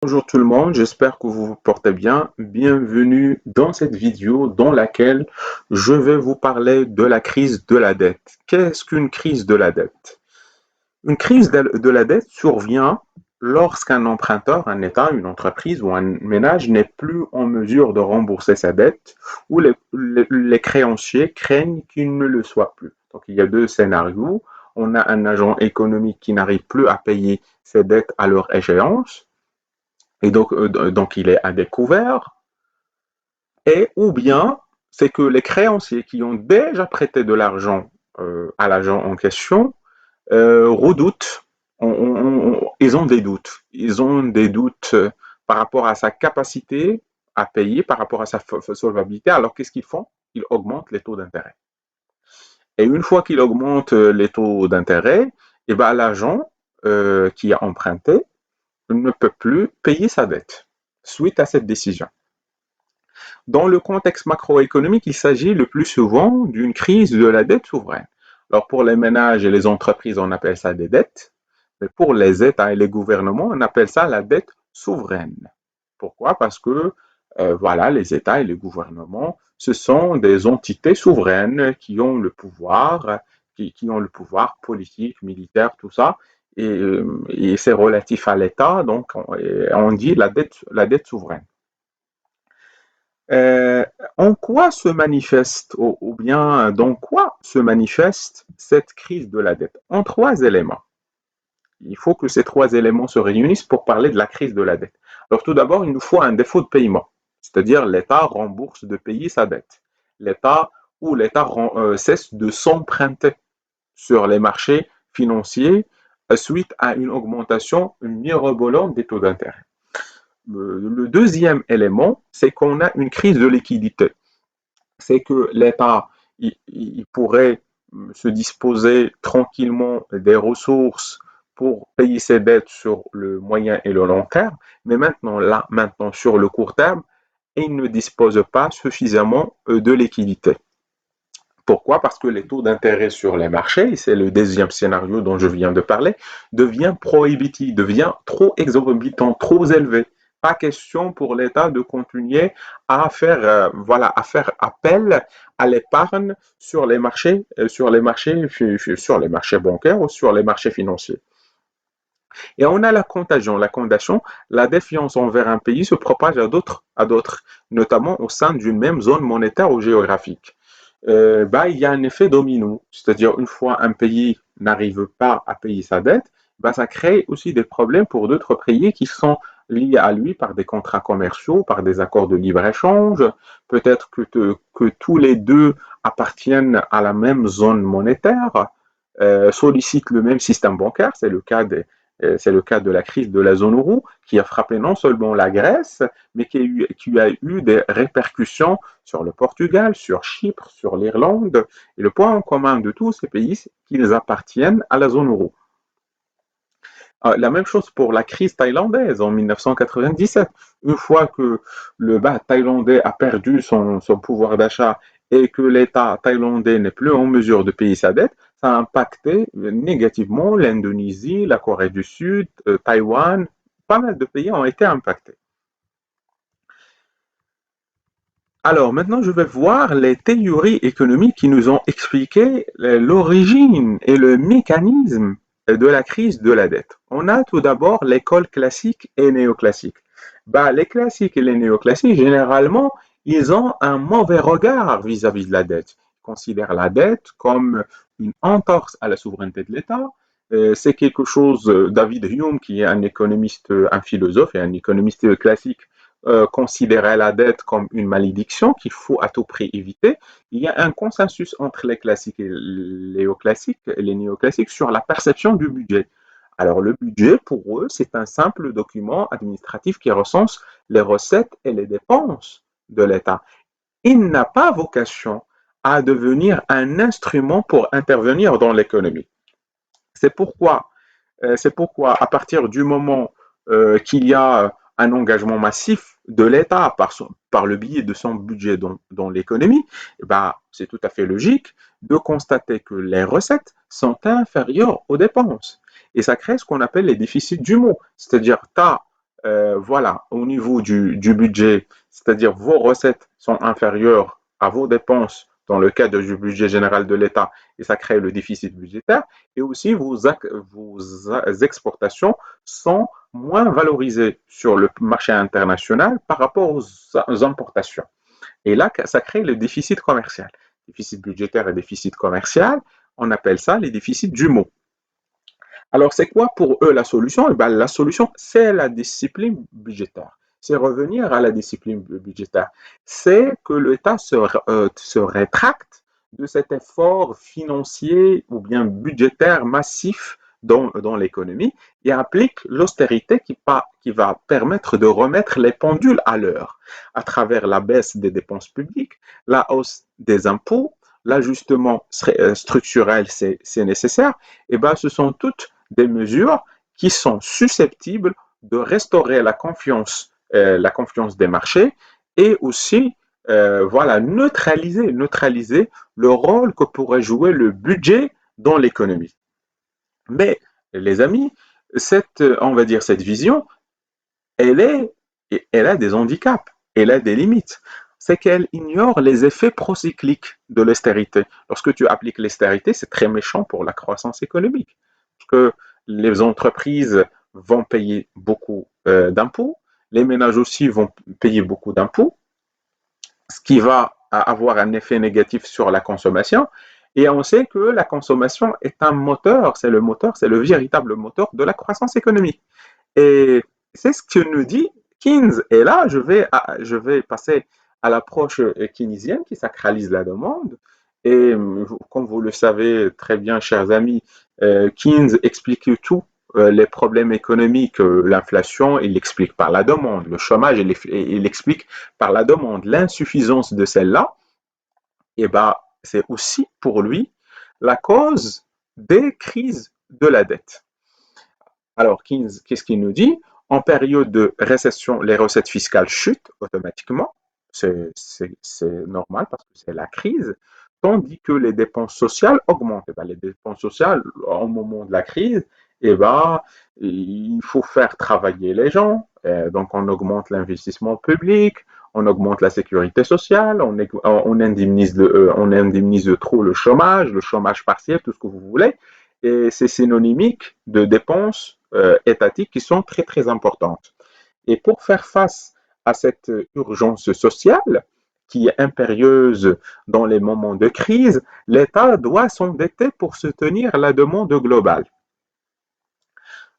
Bonjour tout le monde, j'espère que vous vous portez bien. Bienvenue dans cette vidéo dans laquelle je vais vous parler de la crise de la dette. Qu'est-ce qu'une crise de la dette? Une crise de la dette survient lorsqu'un emprunteur, un État, une entreprise ou un ménage n'est plus en mesure de rembourser sa dette ou les créanciers craignent qu'il ne le soit plus. Donc il y a deux scénarios. On a un agent économique qui n'arrive plus à payer ses dettes à leur échéance et donc il est à découvert, et ou bien c'est que les créanciers qui ont déjà prêté de l'argent à l'agent en question redoutent, ils ont des doutes, par rapport à sa capacité à payer, par rapport à sa solvabilité. Alors qu'est-ce qu'ils font? Ils augmentent les taux d'intérêt. Et une fois qu'ils augmentent les taux d'intérêt, et ben, l'agent qui a emprunté ne peut plus payer sa dette suite à cette décision. Dans le contexte macroéconomique, il s'agit le plus souvent d'une crise de la dette souveraine. Alors pour les ménages et les entreprises, on appelle ça des dettes, mais pour les États et les gouvernements, on appelle ça la dette souveraine. Pourquoi? Parce que voilà, les États et les gouvernements, ce sont des entités souveraines qui ont le pouvoir politique, militaire, tout ça, et c'est relatif à l'État, donc on dit la dette souveraine. Euh, En quoi se manifeste, ou bien dans quoi se manifeste cette crise de la dette? En trois éléments. Il faut que ces trois éléments se réunissent pour parler de la crise de la dette. Alors tout d'abord, il nous faut un défaut de paiement, c'est-à-dire l'État rembourse de payer sa dette. L'État l'État cesse de s'emprunter sur les marchés financiers suite à une augmentation mirobolante des taux d'intérêt. Le deuxième élément, c'est qu'on a une crise de liquidité. C'est que l'État il pourrait se disposer tranquillement des ressources pour payer ses dettes sur le moyen et le long terme, mais maintenant sur le court terme, il ne dispose pas suffisamment de liquidité. Pourquoi? Parce que les taux d'intérêt sur les marchés, c'est le deuxième scénario dont je viens de parler, devient prohibitif, devient trop exorbitant, trop élevé. Pas question pour l'État de continuer à faire appel à l'épargne sur les marchés bancaires ou sur les marchés financiers. Et on a la contagion. La contagion, la défiance envers un pays se propage à d'autres, notamment au sein d'une même zone monétaire ou géographique. Bah, il y a un effet domino, c'est-à-dire une fois un pays n'arrive pas à payer sa dette, bah, ça crée aussi des problèmes pour d'autres pays qui sont liés à lui par des contrats commerciaux, par des accords de libre-échange, peut-être que tous les deux appartiennent à la même zone monétaire, sollicitent le même système bancaire, c'est le cas de la crise de la zone euro qui a frappé non seulement la Grèce, mais qui a eu des répercussions sur le Portugal, sur Chypre, sur l'Irlande. Et le point en commun de tous ces pays, c'est qu'ils appartiennent à la zone euro. La même chose pour la crise thaïlandaise en 1997. Une fois que le baht thaïlandais a perdu son pouvoir d'achat et que l'État thaïlandais n'est plus en mesure de payer sa dette, ça a impacté négativement l'Indonésie, la Corée du Sud, Taïwan. Pas mal de pays ont été impactés. Alors maintenant, je vais voir les théories économiques qui nous ont expliqué l'origine et le mécanisme de la crise de la dette. On a tout d'abord l'école classique et néoclassique. Bah, les classiques et les néoclassiques, généralement, ils ont un mauvais regard vis-à-vis de la dette. Ils considèrent la dette comme une entorse à la souveraineté de l'État. C'est quelque chose, David Hume, qui est un économiste, un philosophe et un économiste classique, considérait la dette comme une malédiction qu'il faut à tout prix éviter. Il y a un consensus entre les classiques et les néoclassiques sur la perception du budget. Alors le budget, pour eux, c'est un simple document administratif qui recense les recettes et les dépenses de l'État. Il n'a pas vocation à devenir un instrument pour intervenir dans l'économie. C'est pourquoi c'est pourquoi, à partir du moment qu'il y a un engagement massif de l'État par le biais de son budget dans l'économie, eh ben, c'est tout à fait logique de constater que les recettes sont inférieures aux dépenses. Et ça crée ce qu'on appelle les déficits jumeaux. C'est-à-dire, tu as voilà, au niveau du budget, c'est-à-dire vos recettes sont inférieures à vos dépenses dans le cadre du budget général de l'État et ça crée le déficit budgétaire, et aussi vos exportations sont moins valorisées sur le marché international par rapport aux importations. Et là, ça crée le déficit commercial. Déficit budgétaire et déficit commercial, on appelle ça les déficits jumeaux. Alors, c'est quoi pour eux la solution? Eh ben, la solution, c'est la discipline budgétaire. C'est revenir à la discipline budgétaire. C'est que l'État se rétracte de cet effort financier ou bien budgétaire massif dans l'économie et applique l'austérité qui va permettre de remettre les pendules à l'heure à travers la baisse des dépenses publiques, la hausse des impôts, l'ajustement structurel, c'est nécessaire. Et ben, ce sont toutes des mesures qui sont susceptibles de restaurer la confiance des marchés et aussi voilà, neutraliser le rôle que pourrait jouer le budget dans l'économie. Mais les amis, on va dire cette vision, elle, est, elle a des handicaps, elle a des limites. C'est qu'elle ignore les effets procycliques de l'austérité. Lorsque tu appliques l'austérité, c'est très méchant pour la croissance économique. Parce que les entreprises vont payer beaucoup d'impôts, les ménages aussi vont payer beaucoup d'impôts, ce qui va avoir un effet négatif sur la consommation. Et on sait que la consommation est un moteur, c'est le véritable moteur de la croissance économique. Et c'est ce que nous dit Keynes. Et là, je vais passer à l'approche keynesienne qui sacralise la demande. Et comme vous le savez très bien, chers amis, Keynes explique tout. Les problèmes économiques, l'inflation, il l'explique par la demande. Le chômage, il l'explique par la demande. L'insuffisance de celle-là, eh ben, c'est aussi pour lui la cause des crises de la dette. Alors, Keynes, qu'est-ce qu'il nous dit? En période de récession, les recettes fiscales chutent automatiquement. C'est normal parce que c'est la crise, tandis que les dépenses sociales augmentent. Et bien, les dépenses sociales, au moment de la crise, eh ben, il faut faire travailler les gens. Donc, on augmente l'investissement public, on augmente la sécurité sociale, on indemnise de trop le chômage partiel, tout ce que vous voulez. Et c'est synonymique de dépenses étatiques qui sont très, très importantes. Et pour faire face à cette urgence sociale, qui est impérieuse dans les moments de crise, l'État doit s'endetter pour soutenir la demande globale.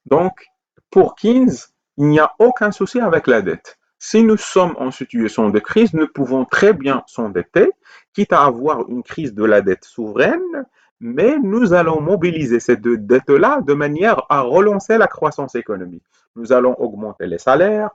Donc, pour Keynes, il n'y a aucun souci avec la dette. Si nous sommes en situation de crise, nous pouvons très bien s'endetter, quitte à avoir une crise de la dette souveraine, mais nous allons mobiliser cette dette-là de manière à relancer la croissance économique. Nous allons augmenter les salaires,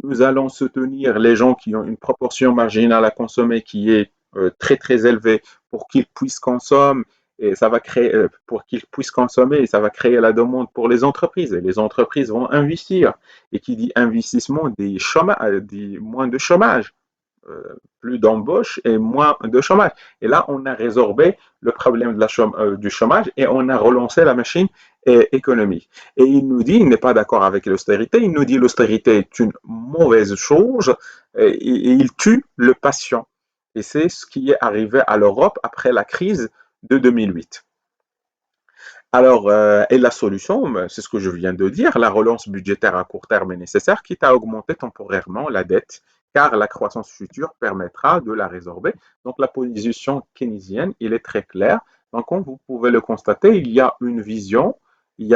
nous allons soutenir les gens qui ont une proportion marginale à consommer qui est très très élevée pour qu'ils puissent consommer et ça va créer pour qu'ils puissent consommer et ça va créer la demande pour les entreprises et les entreprises vont investir et qui dit investissement dit moins de chômage, plus d'embauche et moins de chômage. Et là, on a résorbé le problème du chômage et on a relancé la machine économique. Et il nous dit, il n'est pas d'accord avec l'austérité, il nous dit l'austérité est une mauvaise chose et il tue le patient. Et c'est ce qui est arrivé à l'Europe après la crise de 2008. Alors, et la solution, c'est ce que je viens de dire, la relance budgétaire à court terme est nécessaire, quitte à augmenter temporairement la dette, car la croissance future permettra de la résorber. Donc, la position keynésienne, il est très clair. Donc, comme vous pouvez le constater, il y a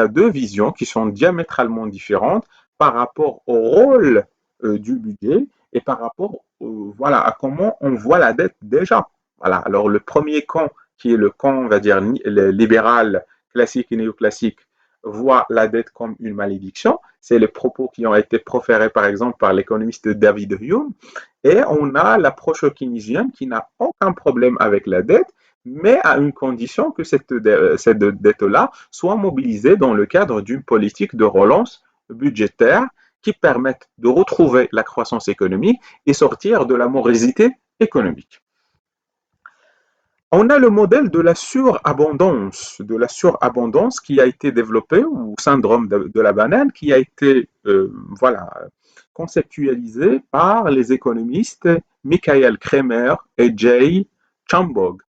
deux visions qui sont diamétralement différentes par rapport au rôle du budget et par rapport voilà, à comment on voit la dette déjà. Voilà. Alors, le premier camp, qui est le camp, on va dire, libéral, classique et néoclassique, voit la dette comme une malédiction. C'est les propos qui ont été proférés, par exemple, par l'économiste David Hume. Et on a l'approche keynésienne qui n'a aucun problème avec la dette, mais à une condition que cette dette-là soit mobilisée dans le cadre d'une politique de relance budgétaire qui permette de retrouver la croissance économique et sortir de la morosité économique. On a le modèle de la surabondance qui a été développé, ou syndrome de la banane, qui a été voilà, conceptualisé par les économistes Michael Kremer et Jay Chambog.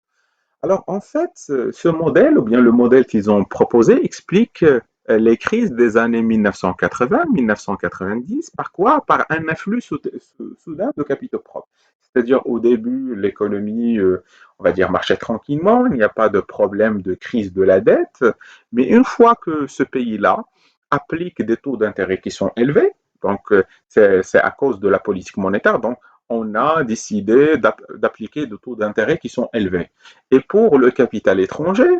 Alors, en fait, ce modèle, ou bien le modèle qu'ils ont proposé, explique les crises des années 1980-1990. Par quoi? Par un afflux soudain de capitaux propres. C'est-à-dire, au début, l'économie, on va dire, marchait tranquillement, il n'y a pas de problème de crise de la dette, mais une fois que ce pays-là applique des taux d'intérêt qui sont élevés, donc c'est à cause de la politique monétaire, donc on a décidé d'appliquer des taux d'intérêt qui sont élevés. Et pour le capital étranger,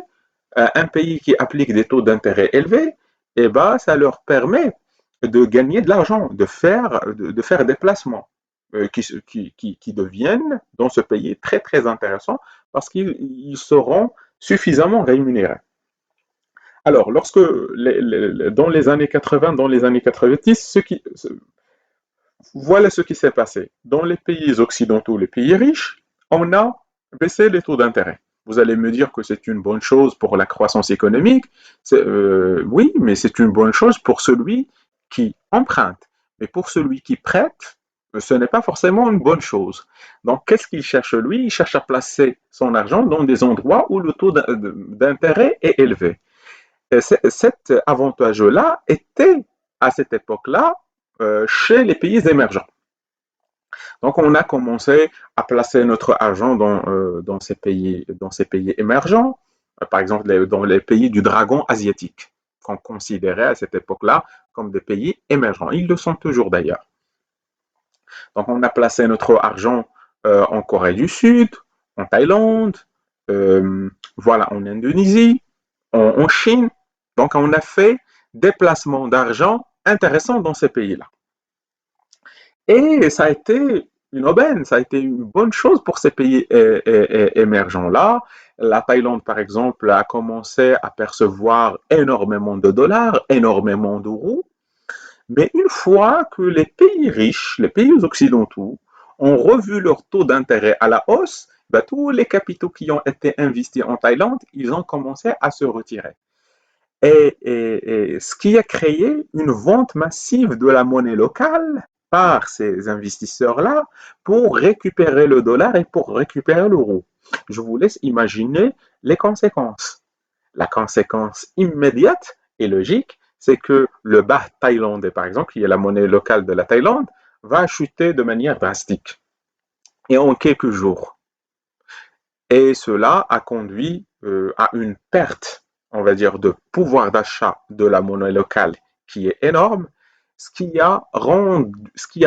un pays qui applique des taux d'intérêt élevés, eh ben, ça leur permet de gagner de l'argent, de faire des placements qui deviennent dans ce pays très très intéressants parce qu'ils seront suffisamment rémunérés. Alors, dans les années 80, dans les années 90, voilà ce qui s'est passé. Dans les pays occidentaux, les pays riches, on a baissé les taux d'intérêt. Vous allez me dire que c'est une bonne chose pour la croissance économique. Oui, mais c'est une bonne chose pour celui qui emprunte. Mais pour celui qui prête, ce n'est pas forcément une bonne chose. Donc, qu'est-ce qu'il cherche lui? Il cherche à placer son argent dans des endroits où le taux d'intérêt est élevé. Et cet avantage-là était, à cette époque-là, chez les pays émergents. Donc, on a commencé à placer notre argent dans ces pays émergents, par exemple dans les pays du dragon asiatique, qu'on considérait à cette époque-là comme des pays émergents. Ils le sont toujours d'ailleurs. Donc, on a placé notre argent en Corée du Sud, en Thaïlande, voilà, en Indonésie, en Chine. Donc, on a fait des placements d'argent intéressants dans ces pays-là. Et ça a été une aubaine, ça a été une bonne chose pour ces pays émergents-là. La Thaïlande, par exemple, a commencé à percevoir énormément de dollars, énormément d'euros. Mais une fois que les pays riches, les pays occidentaux, ont revu leur taux d'intérêt à la hausse, ben, tous les capitaux qui ont été investis en Thaïlande, ils ont commencé à se retirer. Et ce qui a créé une vente massive de la monnaie locale par ces investisseurs-là pour récupérer le dollar et pour récupérer l'euro. Je vous laisse imaginer les conséquences. La conséquence immédiate et logique, c'est que le baht thaïlandais, par exemple, qui est la monnaie locale de la Thaïlande, va chuter de manière drastique et en quelques jours. Et cela a conduit à une perte, on va dire, de pouvoir d'achat de la monnaie locale qui est énorme, ce qui a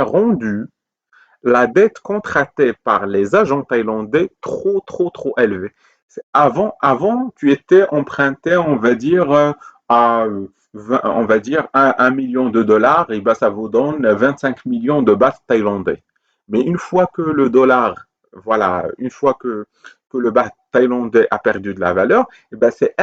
rendu la dette contractée par les agents thaïlandais trop élevée. Avant, tu étais emprunté, on va dire, à 20, on va dire 1 million de dollars, et ben ça vous donne 25 millions de bahts thaïlandais. Mais une fois que le dollar, voilà, une fois que le baht thaïlandais a perdu de la valeur, et ben c'est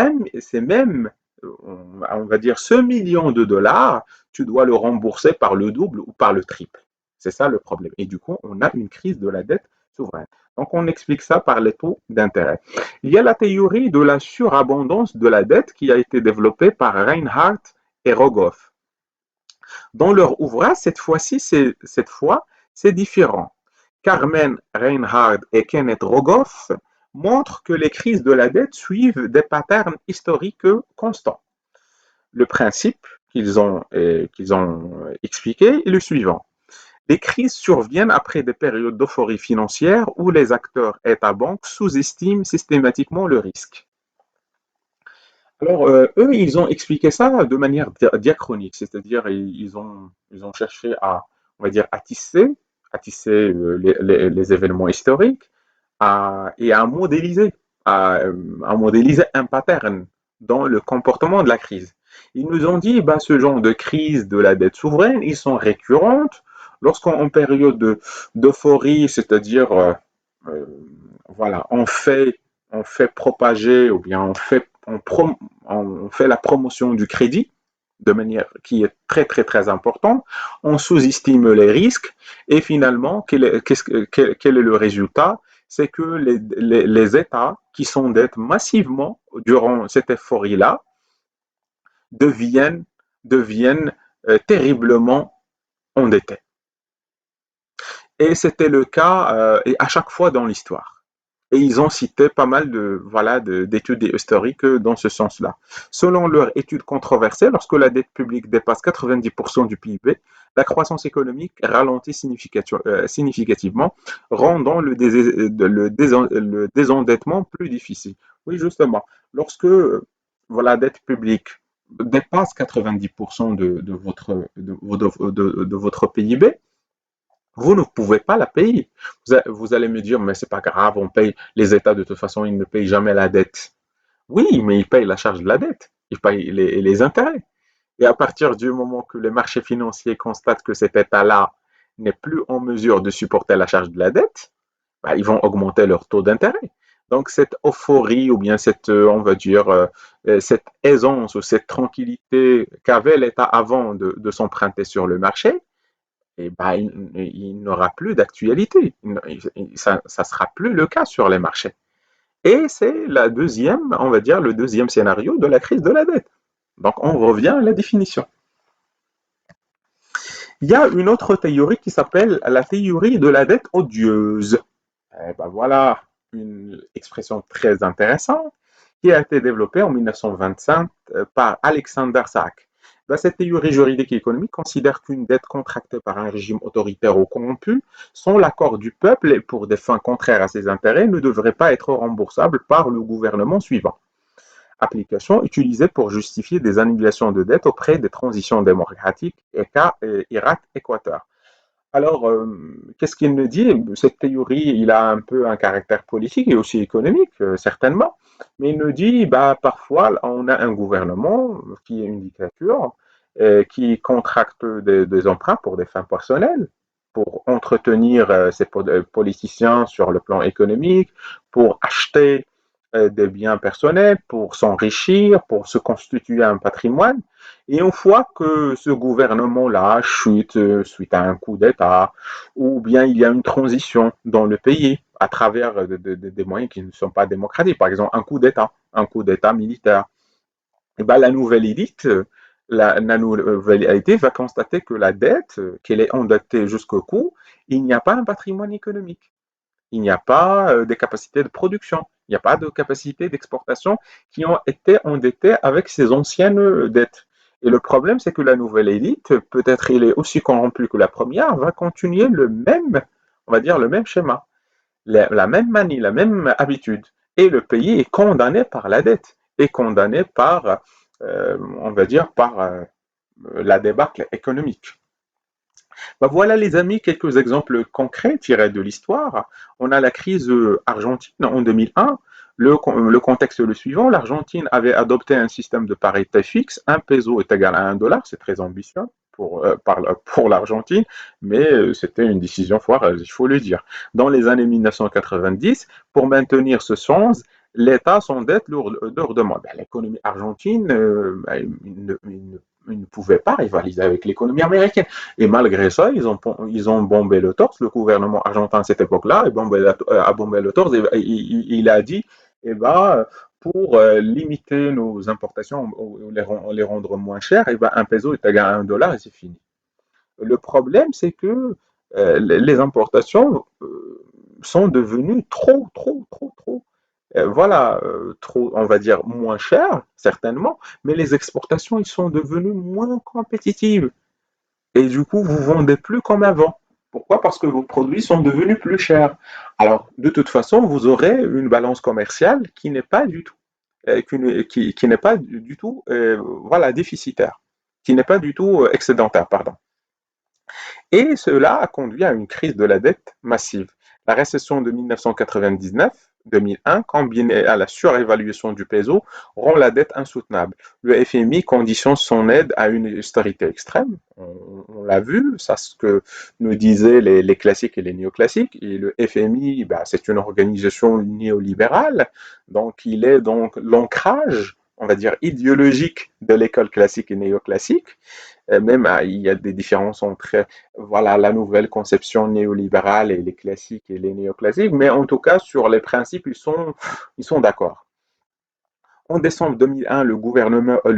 même, on va dire, ce million de dollars, tu dois le rembourser par le double ou par le triple. C'est ça le problème. Et du coup, on a une crise de la dette souveraine. Donc, on explique ça par les taux d'intérêt. Il y a la théorie de la surabondance de la dette qui a été développée par Reinhardt et Rogoff. Dans leur ouvrage, cette fois, c'est différent. Carmen Reinhardt et Kenneth Rogoff montrent que les crises de la dette suivent des patterns historiques constants. Le principe qu'ils ont expliqué est le suivant. Les crises surviennent après des périodes d'euphorie financière où les acteurs États-banques sous-estiment systématiquement le risque. Alors, eux, ils ont expliqué ça de manière diachronique, c'est-à-dire ils ont cherché à, on va dire, à tisser les événements historiques et à modéliser un pattern dans le comportement de la crise. Ils nous ont dit, ben, ce genre de crise de la dette souveraine, ils sont récurrentes lorsqu'en période d'euphorie, c'est-à-dire, euh, voilà, on fait propager ou bien on fait la promotion du crédit de manière qui est très très très importante, on sous-estime les risques et finalement, quel est le résultat? c'est que les États qui s'endettent massivement durant cette euphorie-là deviennent, deviennent terriblement endettés. Et c'était le cas et à chaque fois dans l'histoire. Et ils ont cité pas mal de voilà d'études historiques dans ce sens-là. Selon leur étude controversée, lorsque la dette publique dépasse 90% du PIB, la croissance économique ralentit significativement, rendant le désendettement plus difficile. Oui, justement, lorsque voilà, la dette publique dépasse 90% de votre PIB, vous ne pouvez pas la payer. Vous allez me dire, mais c'est pas grave, on paye, les États de toute façon, ils ne payent jamais la dette. Oui, mais ils payent la charge de la dette, ils payent les intérêts. Et à partir du moment que les marchés financiers constatent que cet État-là n'est plus en mesure de supporter la charge de la dette, bah, ils vont augmenter leur taux d'intérêt. Donc cette euphorie ou bien cette, on va dire, cette aisance ou cette tranquillité qu'avait l'État avant de s'emprunter sur le marché, et bah, il n'aura plus d'actualité. Ça ne sera plus le cas sur les marchés. Et c'est la deuxième, on va dire, le deuxième scénario de la crise de la dette. Donc on revient à la définition. Il y a une autre théorie qui s'appelle la théorie de la dette odieuse. Et ben voilà une expression très intéressante qui a été développée en 1925 par Alexander Sachs. Ben, cette théorie juridique et économique considère qu'une dette contractée par un régime autoritaire ou corrompu, sans l'accord du peuple et pour des fins contraires à ses intérêts, ne devrait pas être remboursable par le gouvernement suivant. Application utilisée pour justifier des annulations de dettes auprès des transitions démocratiques et cas Irak-Équateur. Alors, qu'est-ce qu'il nous dit? Cette théorie, il a un peu un caractère politique et aussi économique, certainement, mais il nous dit, bah, parfois, on a un gouvernement qui est une dictature, qui contracte des emprunts pour des fins personnelles, pour entretenir ses politiciens sur le plan économique, pour acheter des biens personnels, pour s'enrichir, pour se constituer un patrimoine. Et une fois que ce gouvernement-là chute suite à un coup d'État, ou bien il y a une transition dans le pays à travers des moyens qui ne sont pas démocratiques, par exemple un coup d'État militaire, et ben, la nouvelle élite va constater que la dette, qu'elle est endettée jusqu'au cou, il n'y a pas un patrimoine économique. Il n'y a pas des capacités de production, il n'y a pas de capacités d'exportation qui ont été endettées avec ces anciennes dettes. Et le problème, c'est que la nouvelle élite, peut-être elle est aussi corrompue que la première, va continuer le même, on va dire, le même schéma, la même manie, la même habitude. Et le pays est condamné par la dette, est condamné par, on va dire, par la débâcle économique. Ben voilà les amis, quelques exemples concrets tirés de l'histoire. On a la crise argentine en 2001. Le contexte est le suivant, l'Argentine avait adopté un système de parité fixe, un peso est égal à un dollar, c'est très ambitieux pour l'Argentine, mais c'était une décision foireuse, il faut le dire. Dans les années 1990, pour maintenir ce sens, l'État s'endette lourdement. Ben, l'économie argentine, il ne pouvait pas rivaliser avec l'économie américaine. Et malgré ça, ils ont bombé le torse. Le gouvernement argentin à cette époque-là a bombé le torse. Et, il a dit, eh ben, pour limiter nos importations, les rendre moins chères, eh ben, un peso est égal à un dollar et c'est fini. Le problème, c'est que les importations sont devenues trop, voilà, trop, on va dire, moins chères, certainement, mais les exportations, ils sont devenues moins compétitives. Et du coup, vous vendez plus comme avant. Pourquoi? Parce que vos produits sont devenus plus chers. Alors, de toute façon, vous aurez une balance commerciale qui n'est pas du tout, qui n'est pas du tout, voilà, déficitaire, qui n'est pas du tout excédentaire, pardon. Et cela a conduit à une crise de la dette massive. La récession de 1999-2001, combinée à la surévaluation du peso, rend la dette insoutenable. Le FMI conditionne son aide à une austérité extrême. On l'a vu, ça ce que nous disaient les classiques et les néoclassiques. Et le FMI, bah, c'est une organisation néolibérale, donc il est donc l'ancrage, on va dire, idéologique de l'école classique et néoclassique. Même il y a des différences entre voilà, la nouvelle conception néolibérale et les classiques et les néoclassiques, mais en tout cas, sur les principes, ils sont d'accord. En décembre 2001, le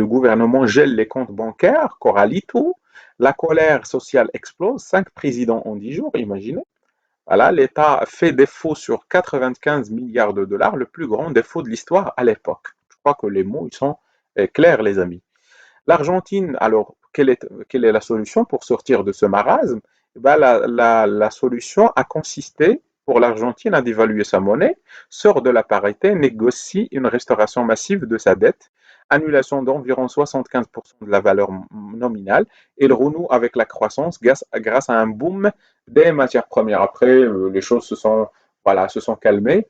gouvernement gèle les comptes bancaires, Coralito. La colère sociale explose, 5 présidents en 10 jours, imaginez. Voilà, l'État fait défaut sur 95 milliards de dollars, le plus grand défaut de l'histoire à l'époque. Je crois que les mots ils sont clairs, les amis. L'Argentine, alors, quelle est la solution pour sortir de ce marasme? Eh ben, la solution a consisté pour l'Argentine à dévaluer sa monnaie, sort de la parité, négocie une restauration massive de sa dette, annulation d'environ 75% de la valeur nominale, et le renoue avec la croissance grâce à un boom des matières premières. Après, les choses voilà, se sont calmées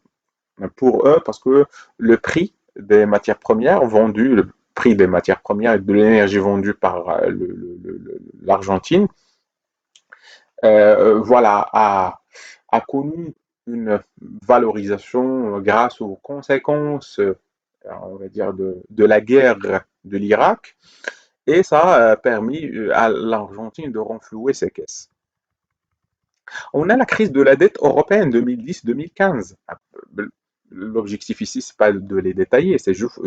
pour eux parce que le prix des matières premières vendues, le prix des matières premières et de l'énergie vendue par l'Argentine, voilà, a connu une valorisation grâce aux conséquences, on va dire, de la guerre de l'Irak, et ça a permis à l'Argentine de renflouer ses caisses. On a la crise de la dette européenne 2010-2015. L'objectif ici, ce n'est pas de les détailler, c'est juste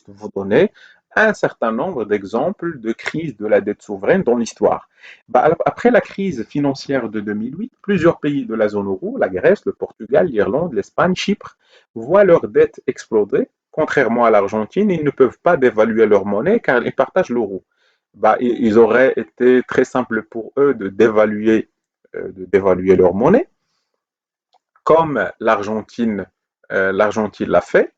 vous donner un certain nombre d'exemples de crises de la dette souveraine dans l'histoire. Après la crise financière de 2008, plusieurs pays de la zone euro, la Grèce, le Portugal, l'Irlande, l'Espagne, Chypre, voient leur dette exploser. Contrairement à l'Argentine, ils ne peuvent pas dévaluer leur monnaie car ils partagent l'euro. Il aurait été très simple pour eux de dévaluer leur monnaie, comme l'Argentine l'a fait,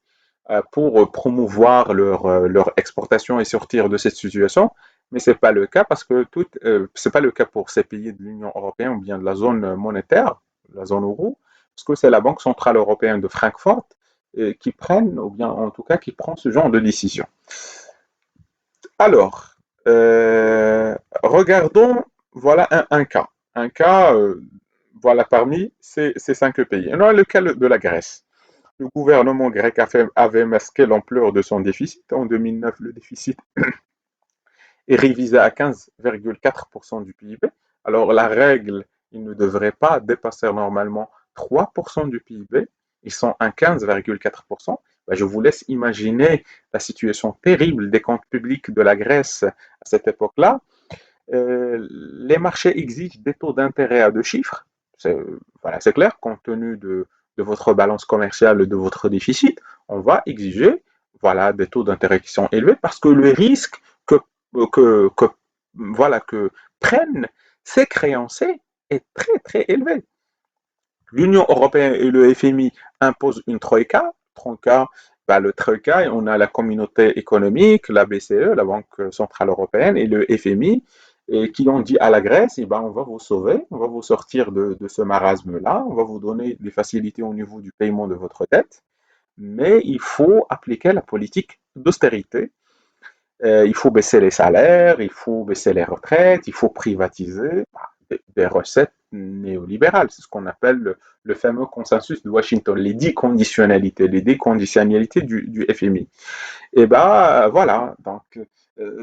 pour promouvoir leur exportation et sortir de cette situation. Mais ce n'est pas le cas parce que c'est pas le cas pour ces pays de l'Union européenne ou bien de la zone monétaire, la zone euro, parce que c'est la Banque centrale européenne de Francfort qui prennent, ou bien en tout cas qui prend ce genre de décision. Alors, regardons, voilà un cas. Un cas, voilà, parmi ces 5 pays. On a le cas de la Grèce. Le gouvernement grec avait masqué l'ampleur de son déficit. En 2009, le déficit est révisé à 15,4% du PIB. Alors, la règle, il ne devrait pas dépasser normalement 3% du PIB. Ils sont à 15,4%. Je vous laisse imaginer la situation terrible des comptes publics de la Grèce à cette époque-là. Les marchés exigent des taux d'intérêt à 2 chiffres. Voilà, c'est clair, compte tenu de votre balance commerciale et de votre déficit, on va exiger voilà, des taux d'intérêt qui sont élevés parce que le risque que voilà, que prennent ces créanciers est très très élevé. L'Union européenne et le FMI imposent une troïka. Le troïka, on a la communauté économique, la BCE, la Banque centrale européenne, et le FMI, et qui ont dit à la Grèce, on va vous sauver, on va vous sortir de ce marasme-là, on va vous donner des facilités au niveau du paiement de votre dette, mais il faut appliquer la politique d'austérité. Il faut baisser les salaires, il faut baisser les retraites, il faut privatiser des recettes néolibérales. C'est ce qu'on appelle le fameux consensus de Washington, les 10 conditionnalités, du FMI. Et voilà, donc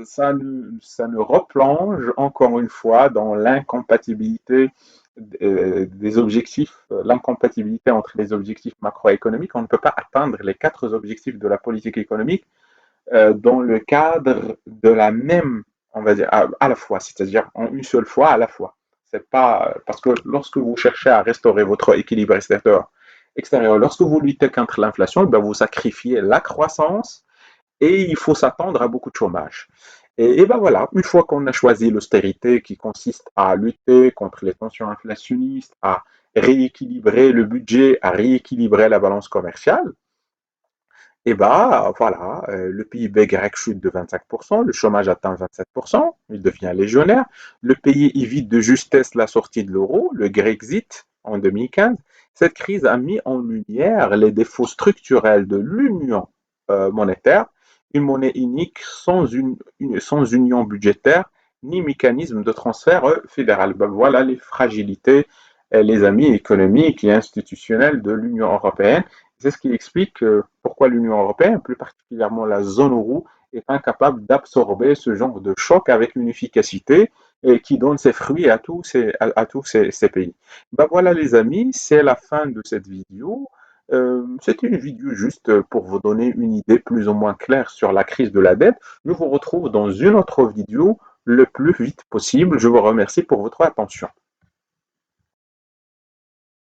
ça nous replonge encore une fois dans l'incompatibilité des objectifs, l'incompatibilité entre les objectifs macroéconomiques. On ne peut pas atteindre les 4 objectifs de la politique économique dans le cadre de la même, on va dire, à la fois, c'est-à-dire en une seule fois à la fois. C'est pas parce que lorsque vous cherchez à restaurer votre équilibre extérieur, lorsque vous luttez contre l'inflation, vous sacrifiez la croissance et il faut s'attendre à beaucoup de chômage. Et voilà, une fois qu'on a choisi l'austérité qui consiste à lutter contre les tensions inflationnistes, à rééquilibrer le budget, à rééquilibrer la balance commerciale, voilà, le PIB grec chute de 25%, le chômage atteint 27%, il devient légionnaire, le pays évite de justesse la sortie de l'euro, le Grexit en 2015. Cette crise a mis en lumière les défauts structurels de l'union monétaire, une monnaie unique sans union budgétaire, ni mécanisme de transfert fédéral. Voilà les fragilités, les amis économiques et institutionnels de l'Union européenne. C'est ce qui explique pourquoi pourquoi l'Union européenne, plus particulièrement la zone euro, est incapable d'absorber ce genre de choc avec une efficacité et qui donne ses fruits à tous ces pays. Ben voilà les amis, c'est la fin de cette vidéo. C'était une vidéo juste pour vous donner une idée plus ou moins claire sur la crise de la dette. Je vous retrouve dans une autre vidéo le plus vite possible. Je vous remercie pour votre attention.